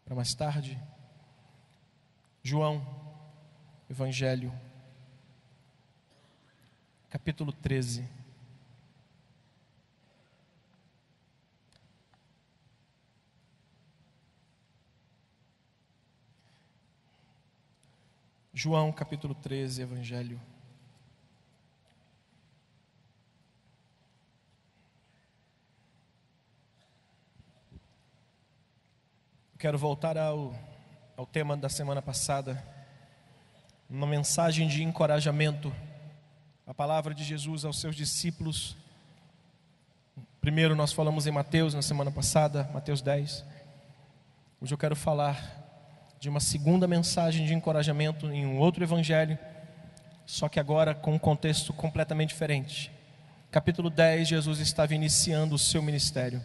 para mais tarde. João, Evangelho, capítulo 13. João, capítulo 13, Evangelho. Quero voltar ao tema da semana passada, uma mensagem de encorajamento, a palavra de Jesus aos seus discípulos. Primeiro nós falamos em Mateus na semana passada, Mateus 10. Hoje eu quero falar de uma segunda mensagem de encorajamento em um outro evangelho, só que agora com um contexto completamente diferente. Capítulo 10, Jesus estava iniciando o seu ministério.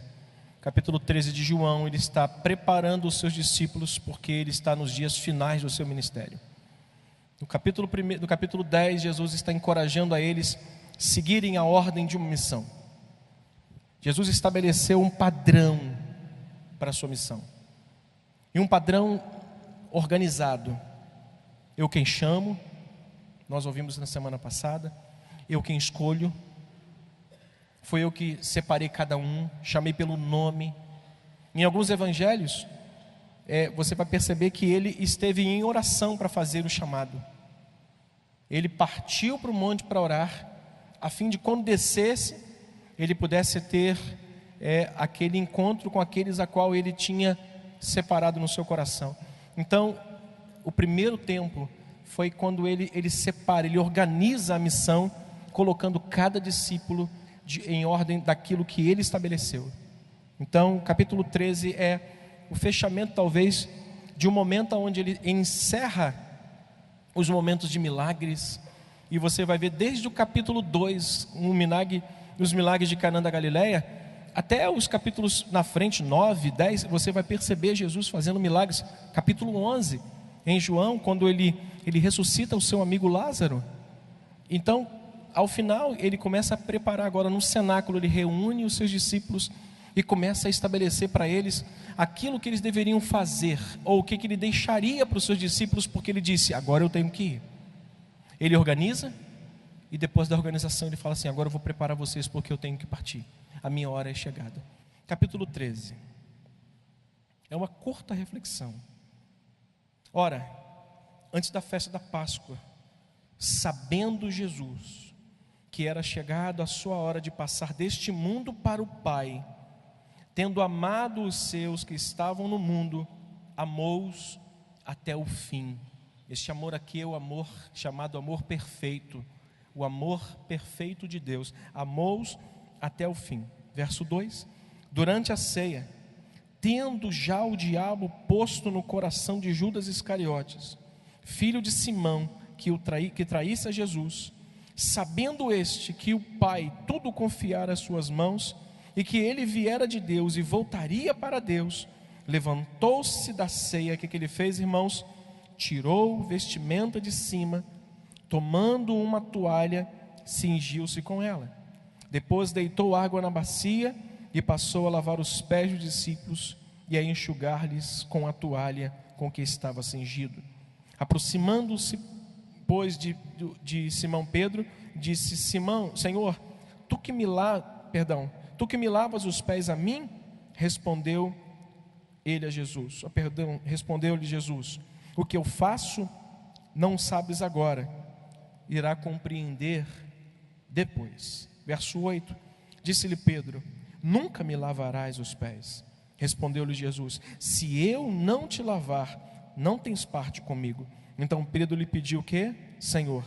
Capítulo 13 de João, ele está preparando os seus discípulos, porque ele está nos dias finais do seu ministério. No capítulo 10, Jesus está encorajando a eles seguirem a ordem de uma missão. Jesus estabeleceu um padrão para a sua missão, e um padrão organizado. Eu quem chamo, nós ouvimos na semana passada. Eu quem escolho, foi eu que separei cada um, chamei pelo nome. Em alguns evangelhos, você vai perceber que ele esteve em oração para fazer o chamado. Ele partiu para o monte para orar, a fim de quando descesse, ele pudesse ter aquele encontro com aqueles a qual ele tinha separado no seu coração. Então, o primeiro tempo foi quando ele separa, ele organiza a missão, colocando cada discípulo em ordem daquilo que ele estabeleceu. Então, capítulo 13 é o fechamento, talvez, de um momento onde ele encerra os momentos de milagres. E você vai ver desde o capítulo 2, os milagres de Caná da Galileia, até os capítulos na frente, 9, 10, você vai perceber Jesus fazendo milagres. Capítulo 11, em João, quando ele ressuscita o seu amigo Lázaro. Então, ao final, ele começa a preparar agora no cenáculo, ele reúne os seus discípulos e começa a estabelecer para eles aquilo que eles deveriam fazer, ou o que ele deixaria para os seus discípulos, porque ele disse: agora eu tenho que ir. Ele organiza, e depois da organização ele fala assim: agora eu vou preparar vocês porque eu tenho que partir, a minha hora é chegada. Capítulo 13 é uma curta reflexão. Ora, antes da festa da Páscoa, sabendo Jesus que era chegado a sua hora de passar deste mundo para o Pai, tendo amado os seus que estavam no mundo, amou-os até o fim. Este amor aqui é o amor chamado amor perfeito, o amor perfeito de Deus. Amou-os até o fim. Verso 2: durante a ceia, tendo já o diabo posto no coração de Judas Iscariotes, filho de Simão, que traísse a Jesus, sabendo este que o Pai tudo confiara às suas mãos, e que ele viera de Deus e voltaria para Deus, levantou-se da ceia. O que ele fez, irmãos? Tirou vestimenta de cima, tomando uma toalha, cingiu-se com ela. Depois deitou água na bacia e passou a lavar os pés dos discípulos e a enxugar-lhes com a toalha com que estava cingido. Aproximando-se, pois, de Simão Pedro, disse: Simão, Senhor, tu que me lavas os pés a mim? Respondeu-lhe Jesus: o que eu faço não sabes agora, irá compreender depois. Verso 8: disse-lhe Pedro: nunca me lavarás os pés. Respondeu-lhe Jesus: se eu não te lavar, não tens parte comigo. Então Pedro lhe pediu o quê? Senhor,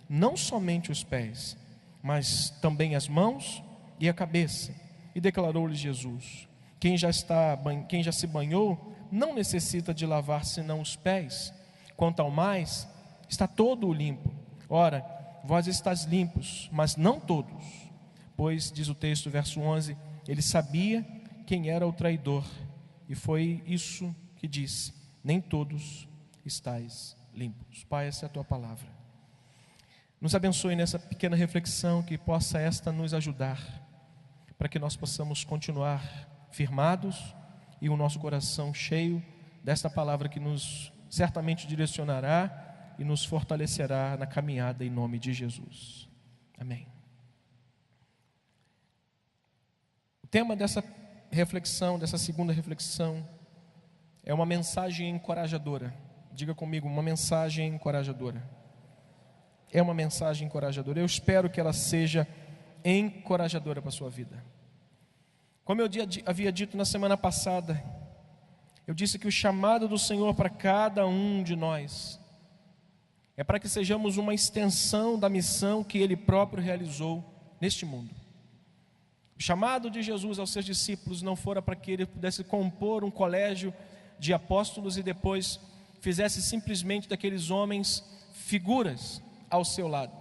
não somente os pés, mas também as mãos e a cabeça. E declarou-lhe Jesus: quem já se banhou não necessita de lavar senão os pés, quanto ao mais está todo limpo. Ora, vós estáis limpos, mas não todos. Pois, diz o texto, verso 11, ele sabia quem era o traidor, e foi isso que disse: nem todos estáis limpos. Pai, essa é a tua palavra. Nos abençoe nessa pequena reflexão, que possa esta nos ajudar, para que nós possamos continuar firmados e o nosso coração cheio desta palavra que nos certamente direcionará e nos fortalecerá na caminhada em nome de Jesus. Amém. O tema dessa reflexão, dessa segunda reflexão, é uma mensagem encorajadora. Diga comigo, uma mensagem encorajadora. É uma mensagem encorajadora. Eu espero que ela seja encorajadora para a sua vida. Como eu havia dito na semana passada, eu disse que o chamado do Senhor para cada um de nós é para que sejamos uma extensão da missão que Ele próprio realizou neste mundo. O chamado de Jesus aos seus discípulos não fora para que Ele pudesse compor um colégio de apóstolos e depois fizesse simplesmente daqueles homens figuras ao seu lado.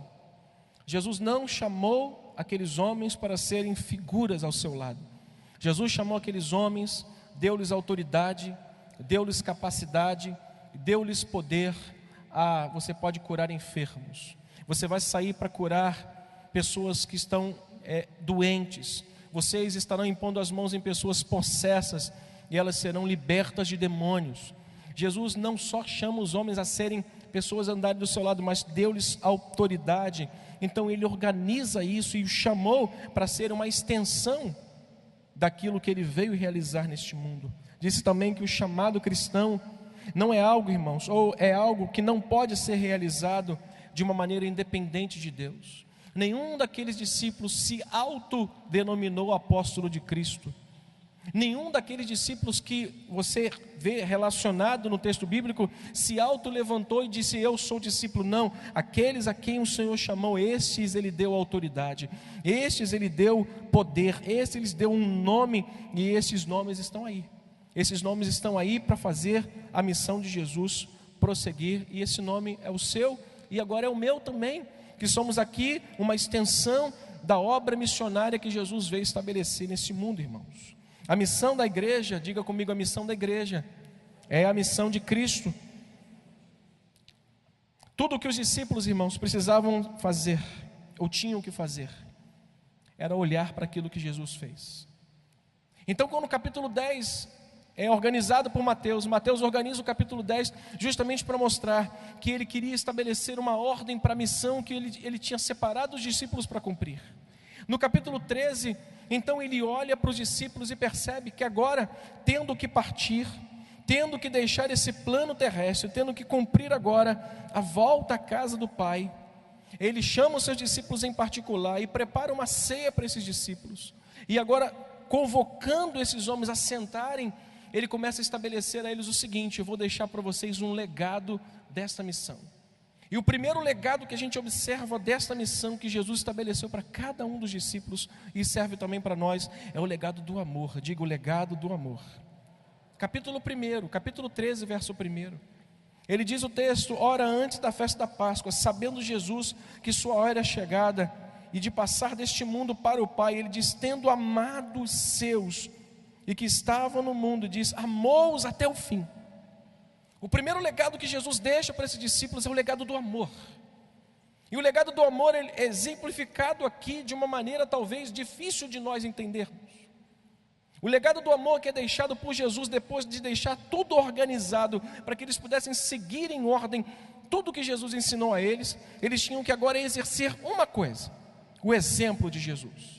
Jesus não chamou aqueles homens para serem figuras ao seu lado. Jesus chamou aqueles homens, deu-lhes autoridade, deu-lhes capacidade, deu-lhes poder. Você pode curar enfermos, você vai sair para curar pessoas que estão doentes, vocês estarão impondo as mãos em pessoas possessas e elas serão libertas de demônios. Jesus não só chama os homens a serem pessoas a andarem do seu lado, mas deu-lhes autoridade. Então Ele organiza isso e o chamou para ser uma extensão daquilo que Ele veio realizar neste mundo. Disse também que o chamado cristão não é algo, irmãos, ou é algo que não pode ser realizado de uma maneira independente de Deus. Nenhum daqueles discípulos se autodenominou apóstolo de Cristo. Nenhum daqueles discípulos que você vê relacionado no texto bíblico se auto-levantou e disse: eu sou discípulo. Não, aqueles a quem o Senhor chamou, estes Ele deu autoridade, estes Ele deu poder, estes Ele deu um nome, e esses nomes estão aí. Esses nomes estão aí para fazer a missão de Jesus prosseguir, e esse nome é o seu e agora é o meu também, que somos aqui uma extensão da obra missionária que Jesus veio estabelecer nesse mundo, irmãos. A missão da igreja, diga comigo, a missão da igreja é a missão de Cristo. Tudo o que os discípulos, irmãos, precisavam fazer, ou tinham que fazer, era olhar para aquilo que Jesus fez. Então, quando o capítulo 10 é organizado por Mateus organiza o capítulo 10 justamente para mostrar que ele queria estabelecer uma ordem para a missão que ele tinha separado os discípulos para cumprir. No capítulo 13, então ele olha para os discípulos e percebe que agora, tendo que partir, tendo que deixar esse plano terrestre, tendo que cumprir agora a volta à casa do Pai, ele chama os seus discípulos em particular e prepara uma ceia para esses discípulos. E agora, convocando esses homens a sentarem, ele começa a estabelecer a eles o seguinte: eu vou deixar para vocês um legado desta missão. E o primeiro legado que a gente observa desta missão que Jesus estabeleceu para cada um dos discípulos, e serve também para nós, é o legado do amor. Diga, o legado do amor. Capítulo 1, capítulo 13, verso 1. Ele diz o texto: ora, antes da festa da Páscoa, sabendo Jesus que sua hora é chegada e de passar deste mundo para o Pai, ele diz: tendo amado os seus e que estavam no mundo, diz, amou-os até o fim. O primeiro legado que Jesus deixa para esses discípulos é o legado do amor. E o legado do amor é exemplificado aqui de uma maneira talvez difícil de nós entendermos. O legado do amor que é deixado por Jesus depois de deixar tudo organizado para que eles pudessem seguir em ordem tudo que Jesus ensinou a eles, eles tinham que agora exercer uma coisa: o exemplo de Jesus.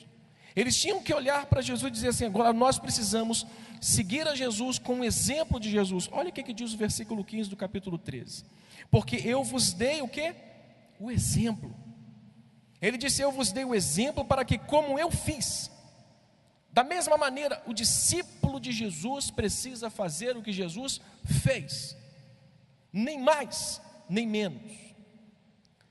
Eles tinham que olhar para Jesus e dizer assim: agora nós precisamos seguir a Jesus com o exemplo de Jesus. Olha o que diz o versículo 15 do capítulo 13. Porque eu vos dei o quê? O exemplo. Ele disse: eu vos dei o exemplo para que, como eu fiz, da mesma maneira, o discípulo de Jesus precisa fazer o que Jesus fez. Nem mais, nem menos.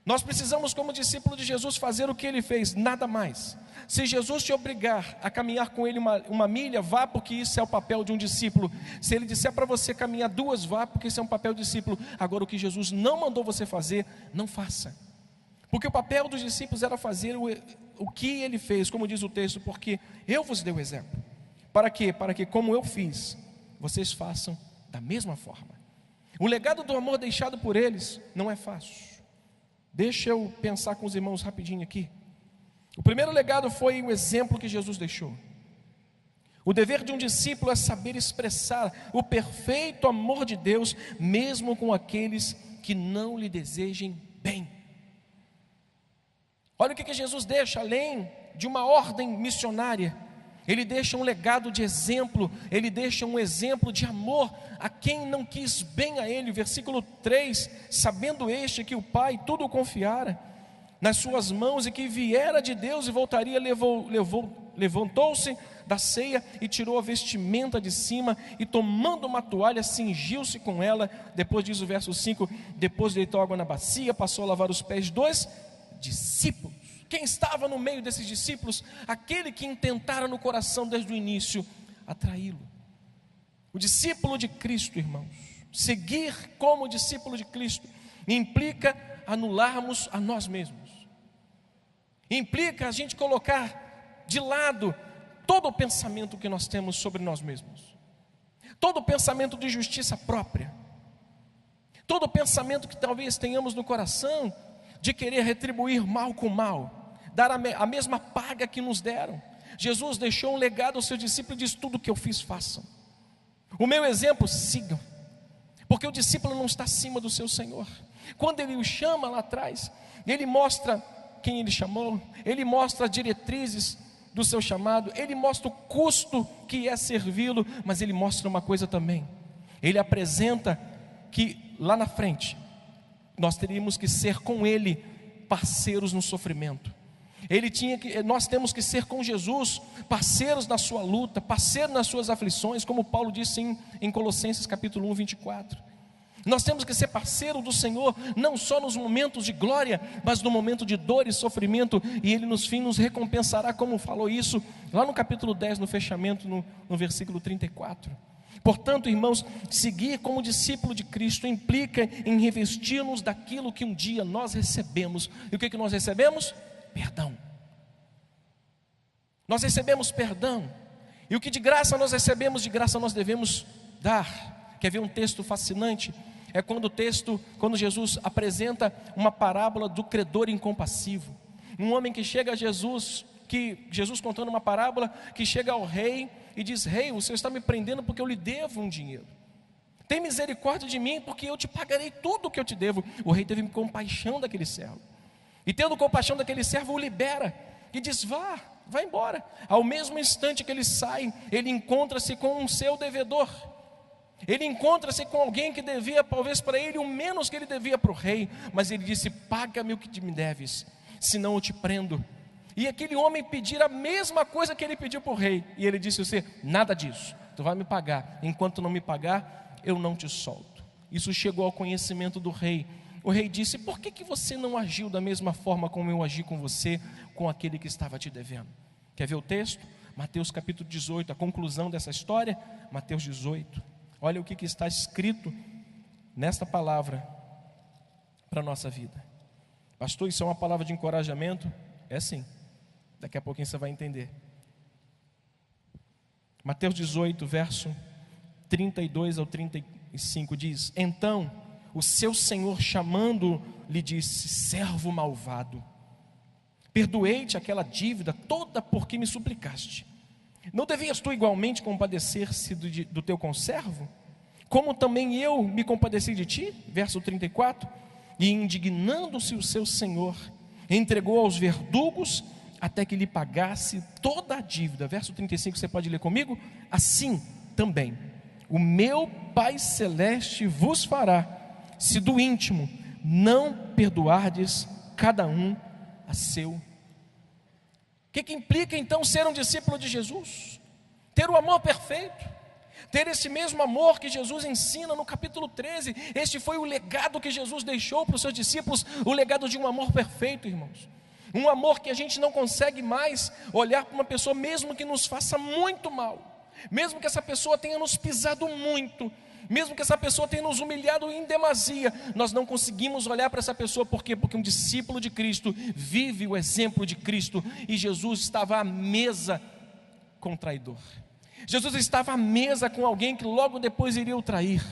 Nós precisamos, como discípulo de Jesus, fazer o que Ele fez, nada mais. Se Jesus te obrigar a caminhar com Ele uma milha, vá, porque isso é o papel de um discípulo. Se Ele disser para você caminhar 2, vá, porque isso é um papel de discípulo. Agora, o que Jesus não mandou você fazer, não faça. Porque o papel dos discípulos era fazer o que Ele fez, como diz o texto, porque eu vos dei o exemplo. Para quê? Para que, como eu fiz, vocês façam da mesma forma. O legado do amor deixado por eles não é fácil. Deixa eu pensar com os irmãos rapidinho aqui. O primeiro legado foi o exemplo que Jesus deixou. O dever de um discípulo é saber expressar o perfeito amor de Deus, mesmo com aqueles que não lhe desejem bem. Olha o que Jesus deixa, além de uma ordem missionária. Ele deixa um legado de exemplo, ele deixa um exemplo de amor a quem não quis bem a ele. Versículo 3, sabendo este que o Pai tudo confiara nas suas mãos e que viera de Deus e voltaria, levantou-se da ceia e tirou a vestimenta de cima e tomando uma toalha, cingiu-se com ela. Depois diz o verso 5, depois deitou água na bacia, passou a lavar os pés dos discípulos. Quem estava no meio desses discípulos? Aquele que intentara no coração desde o início atraí-lo. O discípulo de Cristo, irmãos, seguir como discípulo de Cristo implica anularmos a nós mesmos, implica a gente colocar de lado todo o pensamento que nós temos sobre nós mesmos, todo o pensamento de justiça própria, todo o pensamento que talvez tenhamos no coração de querer retribuir mal com mal, dar a mesma paga que nos deram. Jesus deixou um legado aos seus discípulos e diz: tudo o que eu fiz, façam. O meu exemplo, sigam. Porque o discípulo não está acima do seu Senhor. Quando ele o chama lá atrás, ele mostra quem ele chamou, ele mostra as diretrizes do seu chamado, ele mostra o custo que é servi-lo, mas ele mostra uma coisa também. Ele apresenta que lá na frente nós teríamos que ser com ele parceiros no sofrimento. Nós temos que ser com Jesus parceiros na sua luta, parceiros nas suas aflições, como Paulo disse em Colossenses capítulo 1, 24. Nós temos que ser parceiro do Senhor, não só nos momentos de glória, mas no momento de dor e sofrimento, e Ele nos fim nos recompensará, como falou isso lá no capítulo 10, no fechamento, no versículo 34. Portanto, irmãos, seguir como discípulo de Cristo implica em revestir-nos daquilo que um dia nós recebemos. E o que nós recebemos? Perdão. Nós recebemos perdão, e o que de graça nós recebemos, de graça nós devemos dar. Quer ver um texto fascinante? É quando Jesus apresenta uma parábola do credor incompassivo. Um homem que chega a Jesus contando uma parábola, que chega ao rei e diz: rei, o senhor está me prendendo porque eu lhe devo um dinheiro. Tem misericórdia de mim, porque eu te pagarei tudo o que eu te devo. O rei teve compaixão daquele servo, e tendo compaixão daquele servo, o libera e diz: vá embora. Ao mesmo instante que ele sai, ele encontra-se com um seu devedor. Ele encontra-se com alguém que devia talvez para ele o menos que ele devia para o rei, mas ele disse: paga-me o que me deves, senão eu te prendo. E aquele homem pedir a mesma coisa que ele pediu para o rei, e ele disse: você, nada disso, tu vai me pagar, enquanto não me pagar, eu não te solto. Isso chegou ao conhecimento do rei. O rei disse: por que você não agiu da mesma forma como eu agi com você, com aquele que estava te devendo? Quer ver o texto? Mateus capítulo 18, a conclusão dessa história, Mateus 18. Olha o que está escrito nesta palavra para a nossa vida. Pastor, isso é uma palavra de encorajamento? É sim, daqui a pouquinho você vai entender. Mateus 18, verso 32 ao 35 diz: então o seu senhor, chamando, lhe disse: servo malvado, perdoei-te aquela dívida toda porque me suplicaste. Não devias tu igualmente compadecer-se do teu conservo, como também eu me compadeci de ti? Verso 34. E indignando-se o seu senhor, entregou aos verdugos até que lhe pagasse toda a dívida. Verso 35, você pode ler comigo? Assim também o meu Pai Celeste vos fará, se do íntimo não perdoardes cada um a seu. O que implica então ser um discípulo de Jesus? Ter o amor perfeito, ter esse mesmo amor que Jesus ensina no capítulo 13. Este foi o legado que Jesus deixou para os seus discípulos, o legado de um amor perfeito, irmãos. Um amor que a gente não consegue mais olhar para uma pessoa, mesmo que nos faça muito mal, mesmo que essa pessoa tenha nos pisado muito, mesmo que essa pessoa tenha nos humilhado em demasia, nós não conseguimos olhar para essa pessoa. Por quê? Porque um discípulo de Cristo vive o exemplo de Cristo, e Jesus estava à mesa com o traidor. Jesus estava à mesa com alguém que logo depois iria o trair.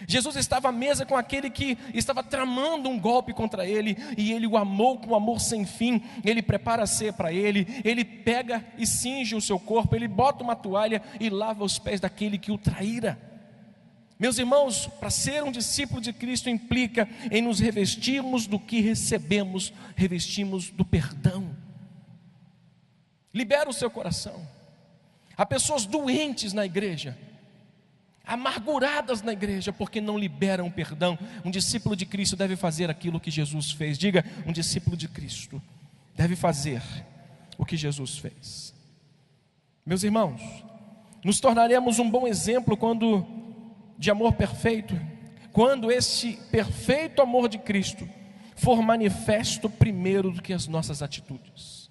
Jesus estava à mesa com aquele que estava tramando um golpe contra ele, e ele o amou com amor sem fim. Ele prepara a ceia para ele, ele pega e cinge o seu corpo, ele bota uma toalha e lava os pés daquele que o traíra. Meus irmãos, para ser um discípulo de Cristo implica em nos revestirmos do que recebemos, revestimos do perdão. Libera o seu coração. Há pessoas doentes na igreja, amarguradas na igreja, porque não liberam perdão. Um discípulo de Cristo deve fazer aquilo que Jesus fez. Diga, um discípulo de Cristo deve fazer o que Jesus fez. Meus irmãos, nos tornaremos um bom exemplo de amor perfeito, quando esse perfeito amor de Cristo for manifesto primeiro do que as nossas atitudes.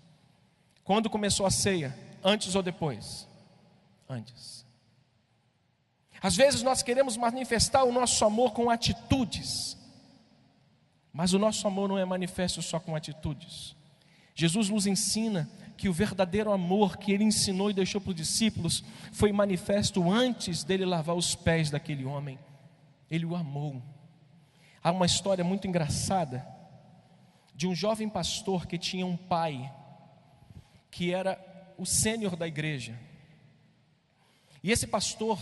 Quando começou a ceia? Antes ou depois? Antes. Às vezes nós queremos manifestar o nosso amor com atitudes, mas o nosso amor não é manifesto só com atitudes. Jesus nos ensina que o verdadeiro amor que Ele ensinou e deixou para os discípulos foi manifesto antes dele lavar os pés daquele homem. Ele o amou. Há uma história muito engraçada de um jovem pastor que tinha um pai que era o sênior da igreja. E esse pastor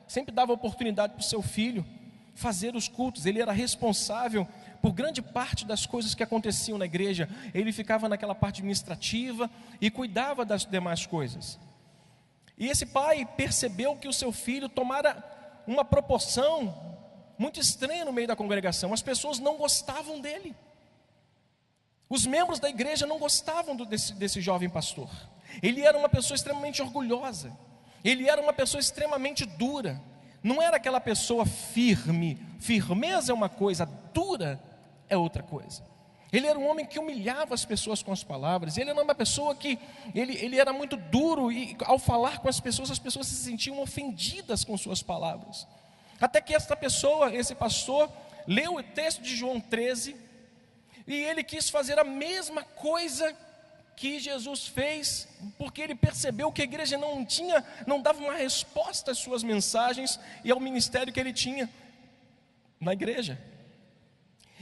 sempre dava oportunidade para o seu filho fazer os cultos. Ele era responsável por grande parte das coisas que aconteciam na igreja. Ele ficava naquela parte administrativa e cuidava das demais coisas. E esse pai percebeu que o seu filho tomara uma proporção muito estranha no meio da congregação. As pessoas não gostavam dele. Os membros da igreja não gostavam desse jovem pastor. Ele era uma pessoa extremamente orgulhosa. Ele era uma pessoa extremamente dura. Não era aquela pessoa firme. Firmeza é uma coisa, dura é outra coisa. Ele era um homem que humilhava as pessoas com as palavras. Ele era uma pessoa que ele era muito duro, e ao falar com as pessoas se sentiam ofendidas com suas palavras. Até que esse pastor, leu o texto de João 13, e ele quis fazer a mesma coisa que Jesus fez, porque ele percebeu que a igreja não dava uma resposta às suas mensagens e ao ministério que ele tinha na igreja.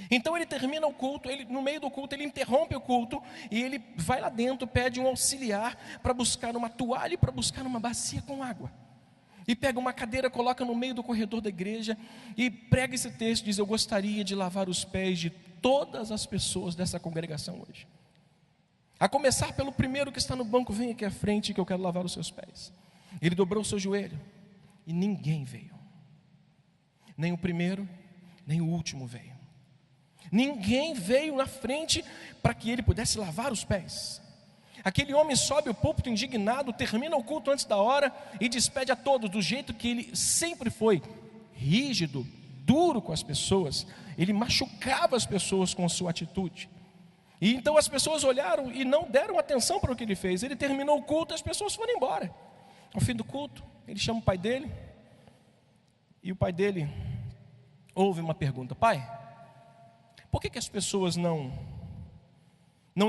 Então ele termina o culto, no meio do culto ele interrompe o culto, e ele vai lá dentro, pede um auxiliar para buscar uma toalha e para buscar uma bacia com água. E pega uma cadeira, coloca no meio do corredor da igreja e prega esse texto, diz: eu gostaria de lavar os pés de todas as pessoas dessa congregação hoje. A começar pelo primeiro que está no banco, vem aqui à frente que eu quero lavar os seus pés. Ele dobrou o seu joelho e ninguém veio. Nem o primeiro, nem o último veio. Ninguém veio na frente para que ele pudesse lavar os pés. Aquele homem sobe o púlpito indignado, termina o culto antes da hora e despede a todos do jeito que ele sempre foi, rígido, duro com as pessoas. Ele machucava as pessoas com a sua atitude. E então as pessoas olharam e não deram atenção para o que ele fez. Ele terminou o culto e as pessoas foram embora. Ao fim do culto, ele chama o pai dele, e o pai dele ouve uma pergunta: pai, por que as pessoas não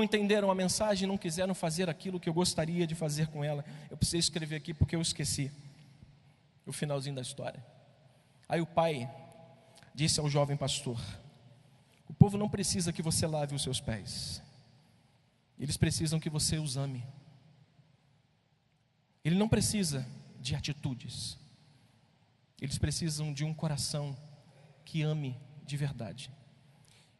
entenderam a mensagem, não quiseram fazer aquilo que eu gostaria de fazer com ela? Eu precisei escrever aqui porque eu esqueci o finalzinho da história. Aí o pai disse ao jovem pastor: o povo não precisa que você lave os seus pés, eles precisam que você os ame. Ele não precisa de atitudes, eles precisam de um coração que ame de verdade.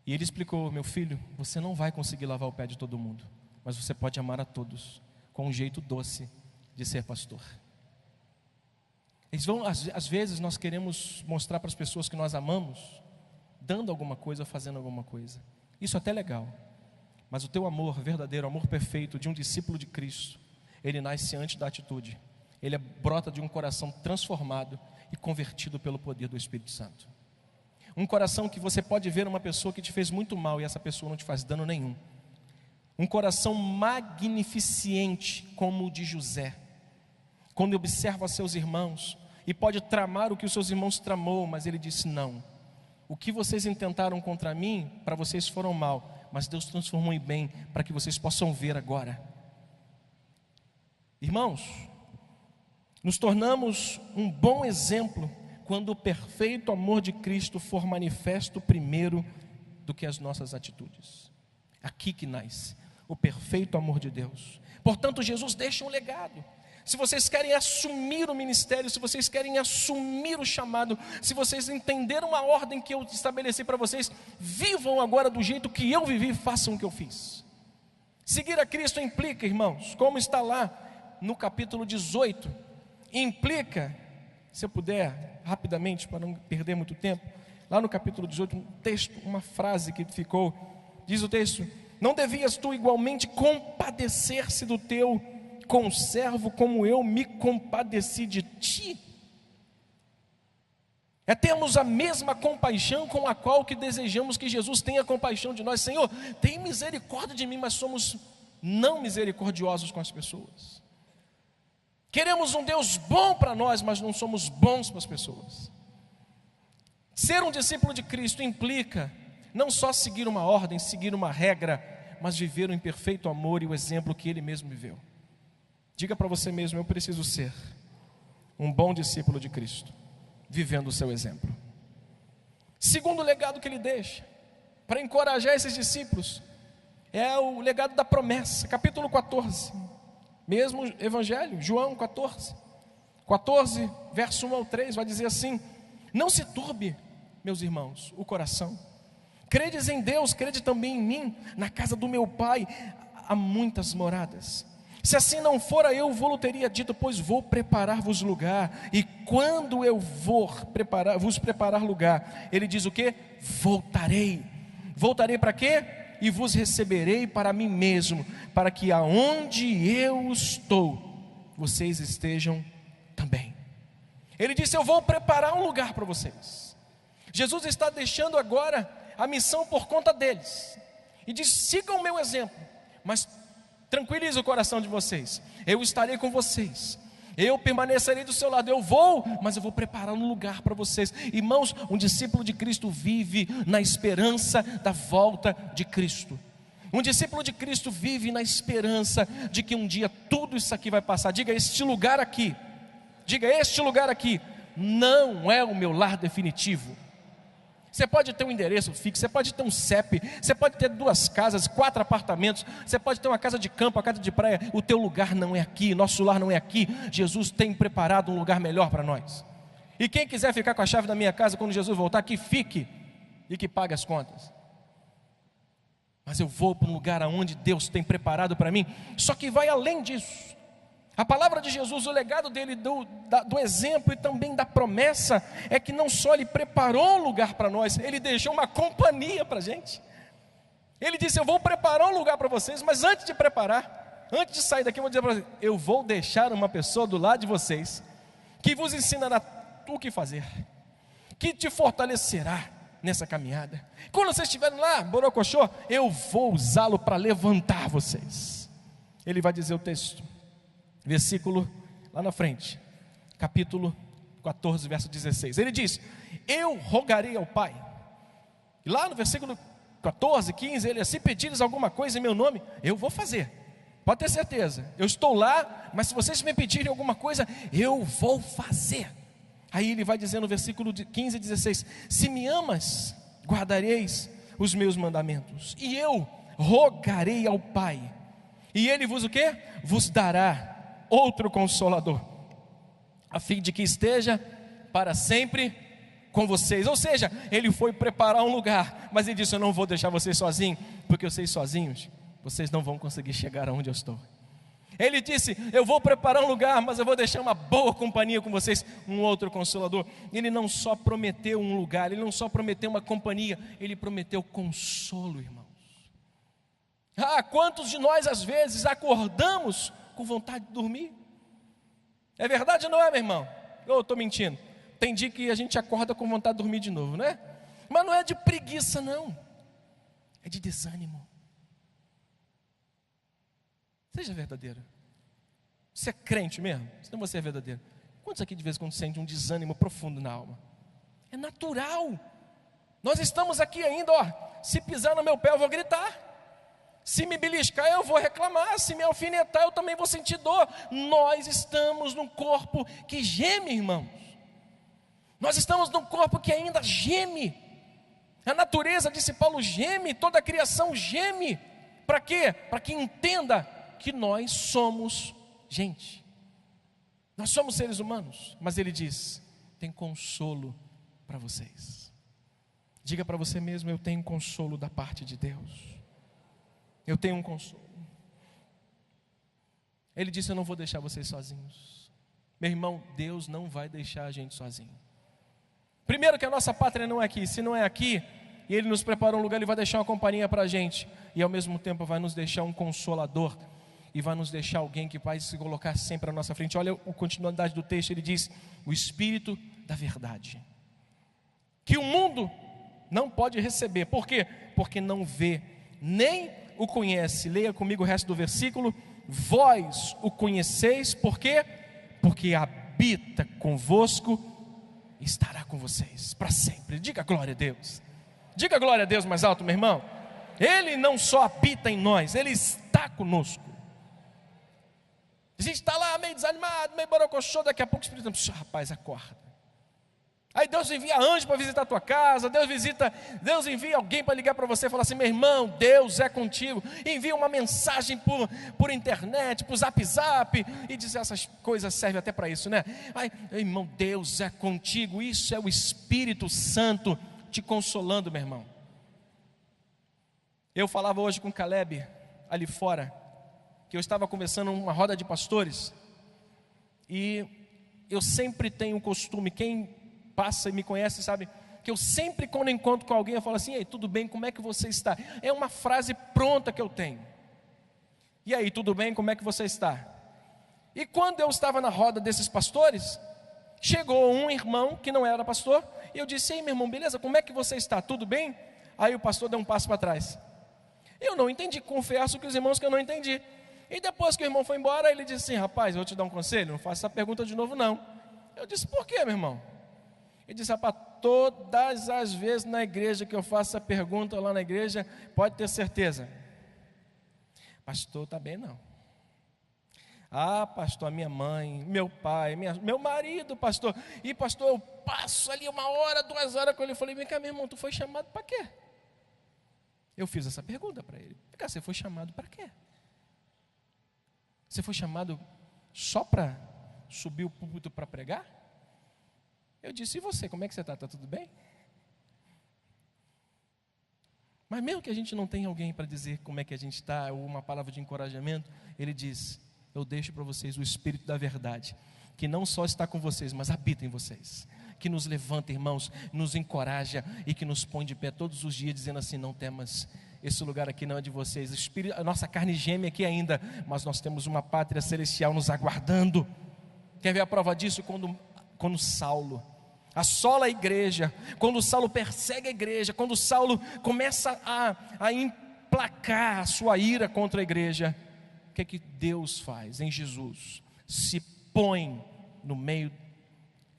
E ele explicou: meu filho, você não vai conseguir lavar o pé de todo mundo, mas você pode amar a todos com um jeito doce de ser pastor. Às vezes nós queremos mostrar para as pessoas que nós amamos, dando alguma coisa, fazendo alguma coisa. Isso é até legal, mas o teu amor verdadeiro, o amor perfeito de um discípulo de Cristo, ele nasce antes da atitude. Ele brota de um coração transformado e convertido pelo poder do Espírito Santo. Um coração que você pode ver uma pessoa que te fez muito mal e essa pessoa não te faz dano nenhum. Um coração magnificente como o de José, quando observa seus irmãos e pode tramar o que os seus irmãos tramou, mas ele disse: não, o que vocês intentaram contra mim, para vocês foram mal, mas Deus transformou em bem, para que vocês possam ver agora. Irmãos, nos tornamos um bom exemplo quando o perfeito amor de Cristo for manifesto primeiro do que as nossas atitudes. Aqui que nasce o perfeito amor de Deus. Portanto, Jesus deixa um legado. Se vocês querem assumir o ministério, se vocês querem assumir o chamado, se vocês entenderam a ordem que eu estabeleci para vocês, vivam agora do jeito que eu vivi, façam o que eu fiz. Seguir a Cristo implica, irmãos, como está lá no capítulo 18, implica, se eu puder, rapidamente, para não perder muito tempo, lá no capítulo 18, um texto, uma frase que ficou, diz o texto: não devias tu igualmente compadecer-se do teu conservo, como eu me compadeci de ti? É termos a mesma compaixão com a qual que desejamos que Jesus tenha compaixão de nós. Senhor, tem misericórdia de mim, mas somos não misericordiosos com as pessoas. Queremos um Deus bom para nós, mas não somos bons para as pessoas. Ser um discípulo de Cristo implica não só seguir uma ordem, seguir uma regra, mas viver o imperfeito amor e o exemplo que Ele mesmo viveu. Diga para você mesmo: eu preciso ser um bom discípulo de Cristo, vivendo o seu exemplo. Segundo legado que Ele deixa, para encorajar esses discípulos, é o legado da promessa. Capítulo 14, mesmo Evangelho, João 14, verso 1 ao 3, vai dizer assim: não se turbe, meus irmãos, o coração. Credes em Deus, crede também em mim. Na casa do meu Pai há muitas moradas. Se assim não fora, eu vou-lo teria dito, pois vou preparar-vos lugar. E quando eu vos preparar lugar, Ele diz o quê? Voltarei. Voltarei para quê? E vos receberei para mim mesmo, para que aonde eu estou, vocês estejam também. Ele disse: eu vou preparar um lugar para vocês. Jesus está deixando agora a missão por conta deles, e diz: sigam o meu exemplo, mas tranquilize o coração de vocês, eu estarei com vocês, eu permanecerei do seu lado, eu vou, mas eu vou preparar um lugar para vocês. Irmãos, um discípulo de Cristo vive na esperança da volta de Cristo. Um discípulo de Cristo vive na esperança de que um dia tudo isso aqui vai passar. Diga: este lugar aqui, não é o meu lar definitivo. Você pode ter um endereço fixo, você pode ter um CEP, você pode ter 2 casas, 4 apartamentos, você pode ter uma casa de campo, uma casa de praia. O teu lugar não é aqui, nosso lar não é aqui. Jesus tem preparado um lugar melhor para nós. E quem quiser ficar com a chave da minha casa quando Jesus voltar, que fique e que pague as contas. Mas eu vou para um lugar onde Deus tem preparado para mim. Só que vai além disso. A palavra de Jesus, o legado dele, do exemplo e também da promessa, é que não só Ele preparou um lugar para nós, Ele deixou uma companhia para a gente. Ele disse: eu vou preparar um lugar para vocês, mas antes de preparar, antes de sair daqui, eu vou dizer para vocês: eu vou deixar uma pessoa do lado de vocês, que vos ensinará o que fazer, que te fortalecerá nessa caminhada. Quando vocês estiverem lá, borocochô, eu vou usá-lo para levantar vocês. Ele vai dizer o texto, versículo lá na frente, capítulo 14, verso 16. Ele diz: eu rogarei ao Pai. E lá no versículo 14, 15, ele diz: se pedires alguma coisa em meu nome, eu vou fazer. Pode ter certeza, eu estou lá, mas se vocês me pedirem alguma coisa, eu vou fazer. Aí ele vai dizer no versículo 15 e 16: se me amas, guardareis os meus mandamentos. E eu rogarei ao Pai, e Ele vos o quê? Vos dará outro Consolador, a fim de que esteja para sempre com vocês. Ou seja, Ele foi preparar um lugar, mas Ele disse: eu não vou deixar vocês sozinhos, porque vocês sozinhos, vocês não vão conseguir chegar aonde eu estou. Ele disse: eu vou preparar um lugar, mas eu vou deixar uma boa companhia com vocês, um outro Consolador. Ele não só prometeu um lugar, Ele não só prometeu uma companhia, Ele prometeu consolo, irmãos. Quantos de nós às vezes acordamos com vontade de dormir? É verdade ou não é, meu irmão? Eu estou mentindo? Tem dia que a gente acorda com vontade de dormir de novo, né? Mas não é de preguiça, não, é de desânimo. Seja verdadeiro. Você é crente mesmo? Senão você é verdadeiro. Quantos aqui de vez em quando sente um desânimo profundo na alma? É natural. Nós estamos aqui ainda, se pisar no meu pé eu vou gritar. Se me beliscar eu vou reclamar. Se me alfinetar eu também vou sentir dor. Nós estamos num corpo que geme, irmãos. Nós estamos num corpo que ainda geme. A natureza, disse Paulo, geme, toda a criação geme. Para quê? Para que entenda que nós somos gente. Nós somos seres humanos. Mas ele diz, tem consolo para vocês. Diga para você mesmo, eu tenho consolo da parte de Deus. Eu tenho um consolo. Ele disse, eu não vou deixar vocês sozinhos. Meu irmão, Deus não vai deixar a gente sozinho. Primeiro que a nossa pátria não é aqui. Se não é aqui, e Ele nos preparou um lugar, Ele vai deixar uma companhia para a gente. E ao mesmo tempo vai nos deixar um consolador. E vai nos deixar alguém que vai se colocar sempre à nossa frente. Olha a continuidade do texto, ele diz, o Espírito da verdade. Que o mundo não pode receber. Por quê? Porque não vê, nem o conhece. Leia comigo o resto do versículo. Vós o conheceis, por quê? Porque habita convosco e estará com vocês para sempre. Diga glória a Deus. Diga glória a Deus mais alto, meu irmão. Ele não só habita em nós, Ele está conosco. A gente está lá meio desanimado, meio borocochô, daqui a pouco o Espírito Santo, rapaz, acorda. Aí Deus envia anjo para visitar a tua casa, Deus envia alguém para ligar para você e falar assim, meu irmão, Deus é contigo. Envia uma mensagem por internet, por zap, e diz essas coisas servem até para isso, né? Aí, irmão, Deus é contigo, isso é o Espírito Santo te consolando, meu irmão. Eu falava hoje com Caleb, ali fora, que eu estava conversando numa roda de pastores, e eu sempre tenho um costume, quem passa e me conhece sabe, que eu sempre quando encontro com alguém, eu falo assim, ei, tudo bem, como é que você está? É uma frase pronta que eu tenho. E aí, tudo bem, como é que você está? E quando eu estava na roda desses pastores, chegou um irmão que não era pastor, e eu disse, ei meu irmão, beleza, como é que você está? Tudo bem? Aí o pastor deu um passo para trás. Eu não entendi, confesso que os irmãos que eu não entendi. E depois que o irmão foi embora, ele disse assim, rapaz, eu vou te dar um conselho, não faça essa pergunta de novo não. Eu disse, por quê, meu irmão? Ele disse, rapaz, todas as vezes na igreja que eu faço essa pergunta lá na igreja, pode ter certeza. Pastor, está bem não. Ah, pastor, a minha mãe, meu pai, meu marido, pastor. E pastor, eu passo ali 1 hora, 2 horas com ele. Eu falei, vem cá, meu irmão, tu foi chamado para quê? Eu fiz essa pergunta para ele. Vem cá, você foi chamado para quê? Você foi chamado só para subir o púlpito para pregar? Eu disse, e você, como é que você está? Está tudo bem? Mas mesmo que a gente não tenha alguém para dizer como é que a gente está, ou uma palavra de encorajamento, ele diz, eu deixo para vocês o Espírito da verdade, que não só está com vocês, mas habita em vocês, que nos levanta, irmãos, nos encoraja e que nos põe de pé todos os dias, dizendo assim, não temas, esse lugar aqui não é de vocês, o Espírito, a nossa carne geme aqui ainda, mas nós temos uma pátria celestial nos aguardando. Quer ver a prova disso? Quando Saulo assola a igreja, quando Saulo persegue a igreja, quando Saulo começa a emplacar a sua ira contra a igreja, o que é que Deus faz em Jesus? Se põe no meio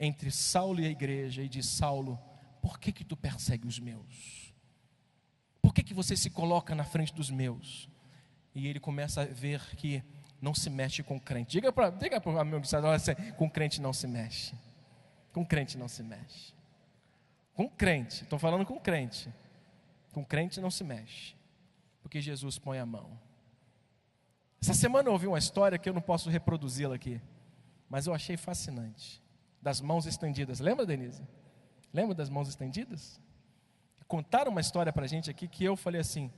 entre Saulo e a igreja e diz, Saulo, por que tu persegue os meus? Por que você se coloca na frente dos meus? E ele começa a ver que não se mexe com crente. Diga para o amigo que está com crente não se mexe. Com crente não se mexe. Com crente, estou falando com crente. Com crente não se mexe. Porque Jesus põe a mão. Essa semana eu ouvi uma história que eu não posso reproduzi-la aqui, mas eu achei fascinante. Das mãos estendidas. Lembra, Denise? Lembra das mãos estendidas? Contaram uma história para a gente aqui que eu falei assim,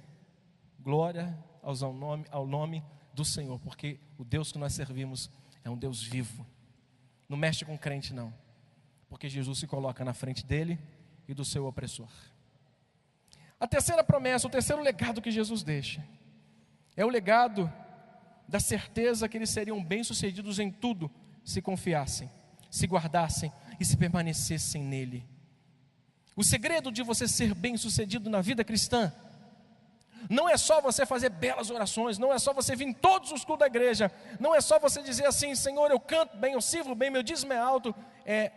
glória ao nome do Senhor, porque o Deus que nós servimos é um Deus vivo. Não mexe com crente não. Porque Jesus se coloca na frente dele e do seu opressor. A terceira promessa, o terceiro legado que Jesus deixa, é o legado da certeza que eles seriam bem-sucedidos em tudo, se confiassem, se guardassem e se permanecessem nele. O segredo de você ser bem-sucedido na vida cristã, não é só você fazer belas orações, não é só você vir em todos os cultos da igreja, não é só você dizer assim, Senhor, eu canto bem, eu sirvo bem, meu dízimo é alto, é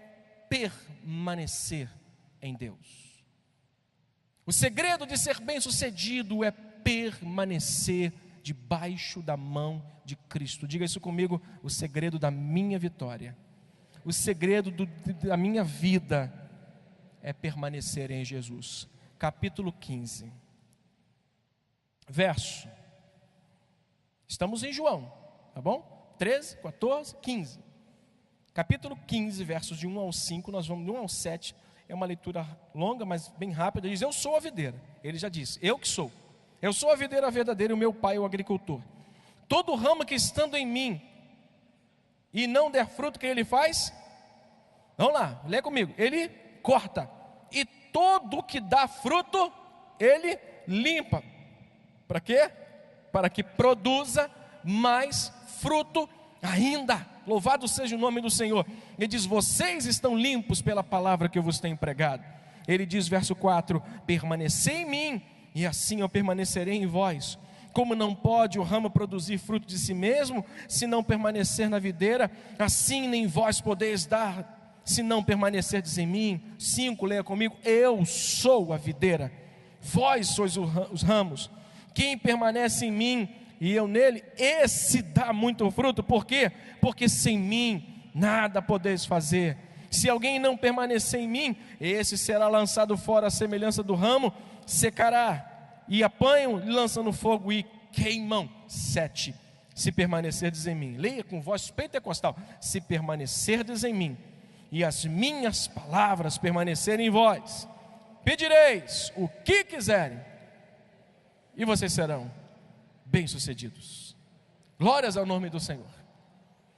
permanecer em Deus. O segredo de ser bem-sucedido é permanecer debaixo da mão de Cristo. Diga isso comigo, o segredo da minha vitória, O segredo da minha vida é permanecer em Jesus. Capítulo 15. Verso. Estamos em João, tá bom? 13, 14, 15. Capítulo 15, versos de 1 ao 5, nós vamos de 1 ao 7. É uma leitura longa, mas bem rápida. Ele diz: eu sou a videira. Ele já disse: eu que sou. Eu sou a videira verdadeira e o meu pai é o agricultor. Todo ramo que estando em mim e não der fruto, que ele faz? Vamos lá, lê comigo. Ele corta. E todo que dá fruto, ele limpa. Para quê? Para que produza mais fruto ainda. Louvado seja o nome do Senhor. Ele diz: vocês estão limpos pela palavra que eu vos tenho pregado. Ele diz, verso 4: permanecei em mim, e assim eu permanecerei em vós. Como não pode o ramo produzir fruto de si mesmo, se não permanecer na videira, assim nem vós podeis dar, se não permanecerdes em mim. 5, leia comigo: eu sou a videira, vós sois os ramos. Quem permanece em mim e eu nele, esse dá muito fruto. Por quê? Porque sem mim nada podeis fazer. Se alguém não permanecer em mim, esse será lançado fora à semelhança do ramo, secará, e apanham, e lançam no fogo e queimam. 7, se permanecerdes em mim. Leia com voz pentecostal: se permanecerdes em mim, e as minhas palavras permanecerem em vós, pedireis o que quiserem, e vocês serão bem-sucedidos. Glórias ao nome do Senhor.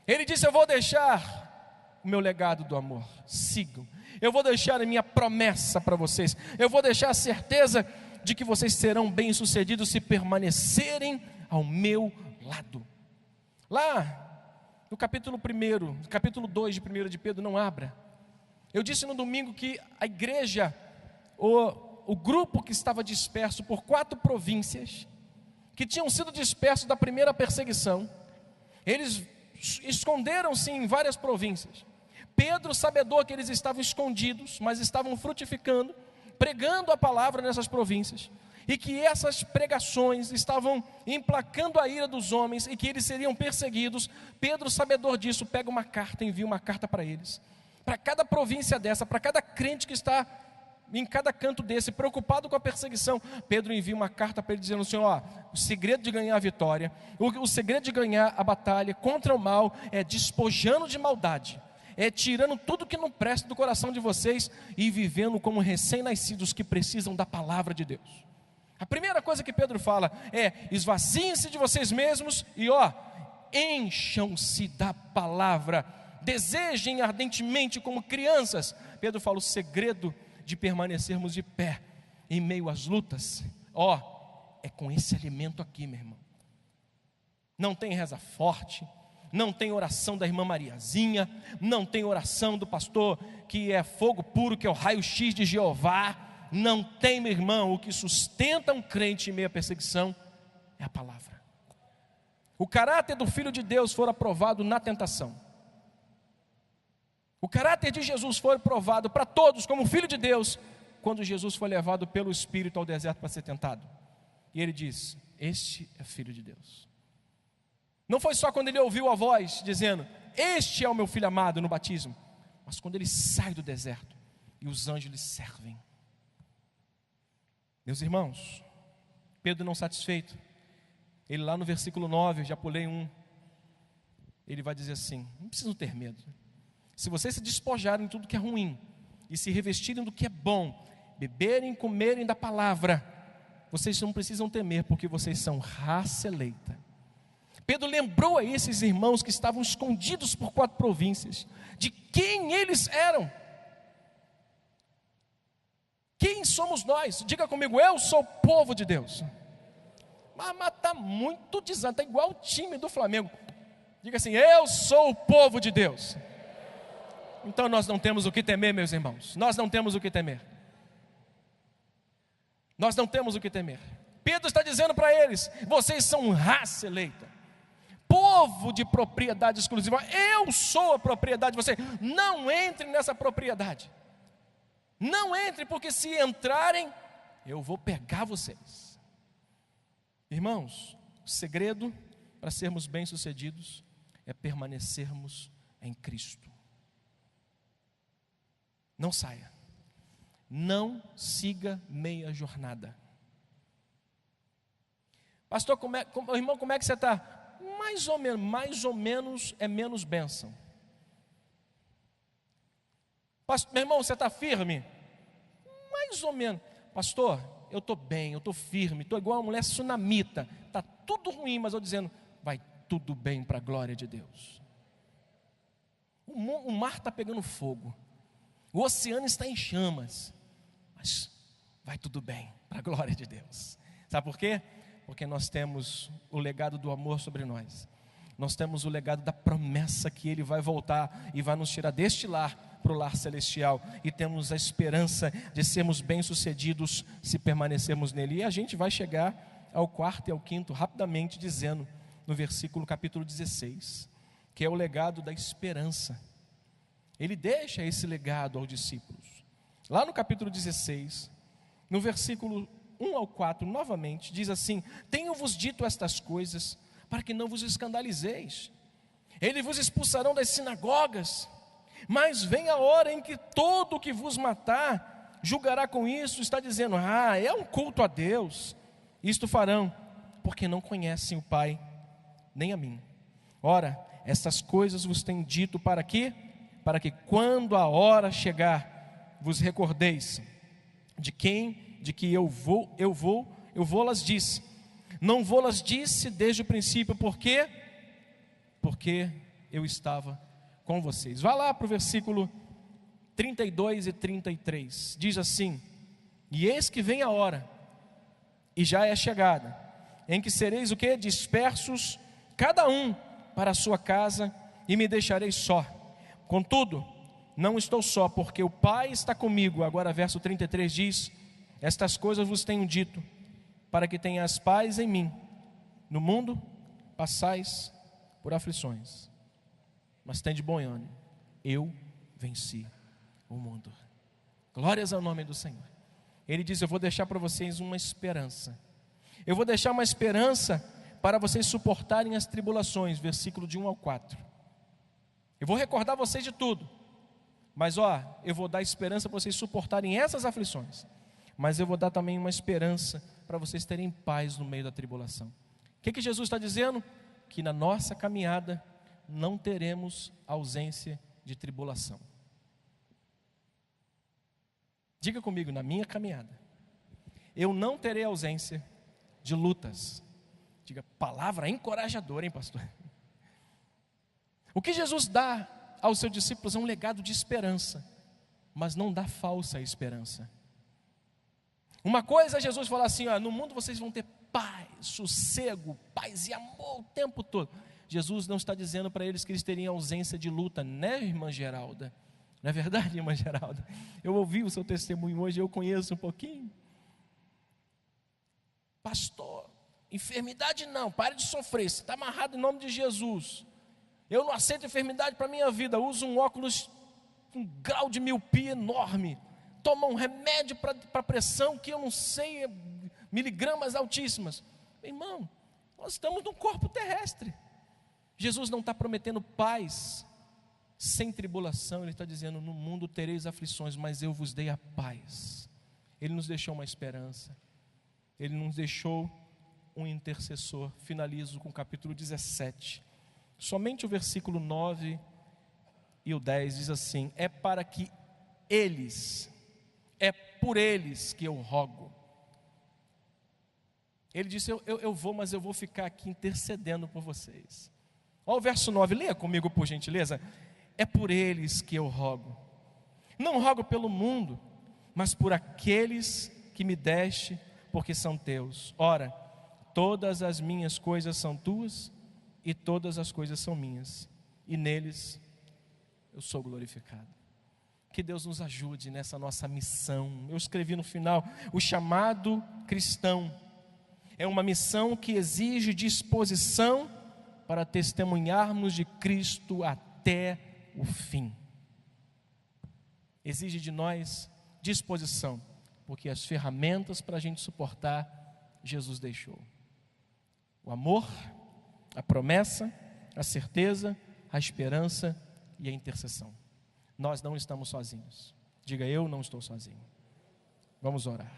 Ele disse: eu vou deixar o meu legado do amor. Sigam. Eu vou deixar a minha promessa para vocês. Eu vou deixar a certeza de que vocês serão bem-sucedidos se permanecerem ao meu lado. Lá no capítulo 1, capítulo 2 de 1 de Pedro, não abra. Eu disse no domingo que a igreja, o grupo que estava disperso por 4 províncias, que tinham sido dispersos da primeira perseguição, eles esconderam-se em várias províncias. Pedro, sabedor que eles estavam escondidos, mas estavam frutificando, pregando a palavra nessas províncias, e que essas pregações estavam emplacando a ira dos homens, e que eles seriam perseguidos. Pedro, sabedor disso, pega uma carta, envia uma carta para eles, para cada província dessa, para cada crente que está em cada canto desse, preocupado com a perseguição. Pedro envia uma carta para ele dizendo assim: ó, o segredo de ganhar a vitória, o segredo de ganhar a batalha contra o mal é despojando de maldade, é tirando tudo que não presta do coração de vocês e vivendo como recém-nascidos que precisam da palavra de Deus. A primeira coisa que Pedro fala é: esvaziem-se de vocês mesmos e encham-se da palavra, desejem ardentemente como crianças. Pedro fala: o segredo de permanecermos de pé em meio às lutas, é com esse alimento aqui, meu irmão. Não tem reza forte, não tem oração da irmã Mariazinha, não tem oração do pastor que é fogo puro, que é o raio-x de Jeová. Não tem, meu irmão. O que sustenta um crente em meio à perseguição é a palavra. O caráter do Filho de Deus foi aprovado na tentação. O caráter de Jesus foi provado para todos como Filho de Deus, quando Jesus foi levado pelo Espírito ao deserto para ser tentado. E ele diz: este é Filho de Deus. Não foi só quando ele ouviu a voz dizendo: este é o meu Filho amado, no batismo, mas quando ele sai do deserto e os anjos lhe servem. Meus irmãos, Pedro não satisfeito, ele lá no versículo 9, já pulei ele vai dizer assim: não precisam ter medo. Se vocês se despojarem de tudo que é ruim e se revestirem do que é bom, beberem e comerem da palavra, vocês não precisam temer, porque vocês são raça eleita. Pedro lembrou a esses irmãos que estavam escondidos por 4 províncias, de quem eles eram. Quem somos nós? Diga comigo: eu sou o povo de Deus. Mas está muito desando, está igual o time do Flamengo. Diga assim: eu sou o povo de Deus. Então nós não temos o que temer, meus irmãos. Nós não temos o que temer. Nós não temos o que temer. Pedro está dizendo para eles: vocês são raça eleita, povo de propriedade exclusiva. Eu sou a propriedade de vocês. Não entrem nessa propriedade. Não entrem, porque se entrarem, eu vou pegar vocês. Irmãos, o segredo para sermos bem-sucedidos é permanecermos em Cristo. Não saia. Não siga meia jornada. Pastor, irmão, como é que você está? Mais ou menos é menos bênção. Pastor, meu irmão, você está firme? Mais ou menos. Pastor, eu estou bem, eu estou firme, estou igual uma mulher sunamita. Está tudo ruim, mas eu dizendo, vai tudo bem para a glória de Deus. O mar está pegando fogo. O oceano está em chamas. Mas vai tudo bem para a glória de Deus. Sabe por quê? Porque nós temos o legado do amor sobre nós. Nós temos o legado da promessa que Ele vai voltar e vai nos tirar deste lar para o lar celestial. E temos a esperança de sermos bem-sucedidos se permanecermos nele. E a gente vai chegar ao quarto e ao quinto rapidamente, dizendo no versículo capítulo 16, que é o legado da esperança. Ele deixa esse legado aos discípulos. Lá no capítulo 16, no versículo 1 ao 4, novamente, diz assim: tenho-vos dito estas coisas para que não vos escandalizeis. Eles vos expulsarão das sinagogas, mas vem a hora em que todo o que vos matar julgará com isso. Está dizendo, é um culto a Deus. Isto farão, porque não conhecem o Pai, nem a mim. Ora, estas coisas vos tenho dito para quê? Para que quando a hora chegar, vos recordeis de que eu vou-las disse. Não vou-las disse desde o princípio, por quê? Porque eu estava com vocês. Vá lá para o versículo 32 e 33, diz assim: e eis que vem a hora, e já é chegada, em que sereis o quê? Dispersos, cada um para a sua casa, e me deixareis só. Contudo, não estou só, porque o Pai está comigo. Agora verso 33 diz: estas coisas vos tenho dito, para que tenhas paz em mim. No mundo passais por aflições, mas tende bom ânimo, eu venci o mundo. Glórias ao nome do Senhor. Ele diz: eu vou deixar para vocês uma esperança. Eu vou deixar uma esperança para vocês suportarem as tribulações. Versículo de 1 ao 4. Eu vou recordar vocês de tudo, mas eu vou dar esperança para vocês suportarem essas aflições. Mas eu vou dar também uma esperança para vocês terem paz no meio da tribulação. O que Jesus está dizendo? Que na nossa caminhada não teremos ausência de tribulação. Diga comigo, na minha caminhada, eu não terei ausência de lutas. Diga, palavra encorajadora, hein, pastor? O que Jesus dá aos seus discípulos é um legado de esperança, mas não dá falsa esperança. Uma coisa é Jesus falar assim: no mundo vocês vão ter paz, sossego, paz e amor o tempo todo. Jesus não está dizendo para eles que eles teriam ausência de luta, né, irmã Geralda? Não é verdade, irmã Geralda? Eu ouvi o seu testemunho hoje, eu conheço um pouquinho. Pastor, enfermidade não, pare de sofrer, você está amarrado em nome de Jesus. Eu não aceito enfermidade para a minha vida. Uso um óculos com um grau de miopia enorme. Toma um remédio para pressão que eu não sei, miligramas altíssimas. Irmão, nós estamos num corpo terrestre. Jesus não está prometendo paz sem tribulação. Ele está dizendo: no mundo tereis aflições, mas eu vos dei a paz. Ele nos deixou uma esperança. Ele nos deixou um intercessor. Finalizo com o capítulo 17. Somente o versículo 9 e o 10 diz assim: é para que eles, é por eles que eu rogo. Ele disse: eu vou, mas eu vou ficar aqui intercedendo por vocês. Olha o verso 9, leia comigo por gentileza. É por eles que eu rogo. Não rogo pelo mundo, mas por aqueles que me deste, porque são teus. Ora, todas as minhas coisas são tuas, e todas as coisas são minhas, e neles eu sou glorificado. Que Deus nos ajude nessa nossa missão. Eu escrevi no final: o chamado cristão é uma missão que exige disposição para testemunharmos de Cristo até o fim. Exige de nós disposição, porque as ferramentas para a gente suportar, Jesus deixou. O amor, a promessa, a certeza, a esperança e a intercessão. Nós não estamos sozinhos. Diga: eu não estou sozinho. Vamos orar.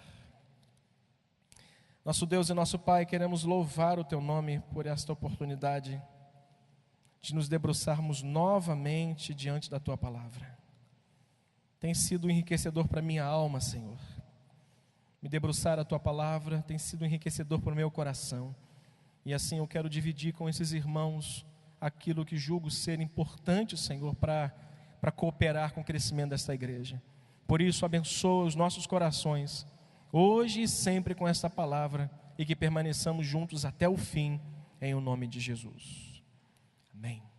Nosso Deus e nosso Pai, queremos louvar o Teu nome por esta oportunidade de nos debruçarmos novamente diante da Tua palavra. Tem sido enriquecedor para minha alma, Senhor. Me debruçar a Tua palavra tem sido enriquecedor para o meu coração. E assim eu quero dividir com esses irmãos aquilo que julgo ser importante, Senhor, para cooperar com o crescimento desta igreja. Por isso, abençoa os nossos corações, hoje e sempre com esta palavra, e que permaneçamos juntos até o fim, em o nome de Jesus. Amém.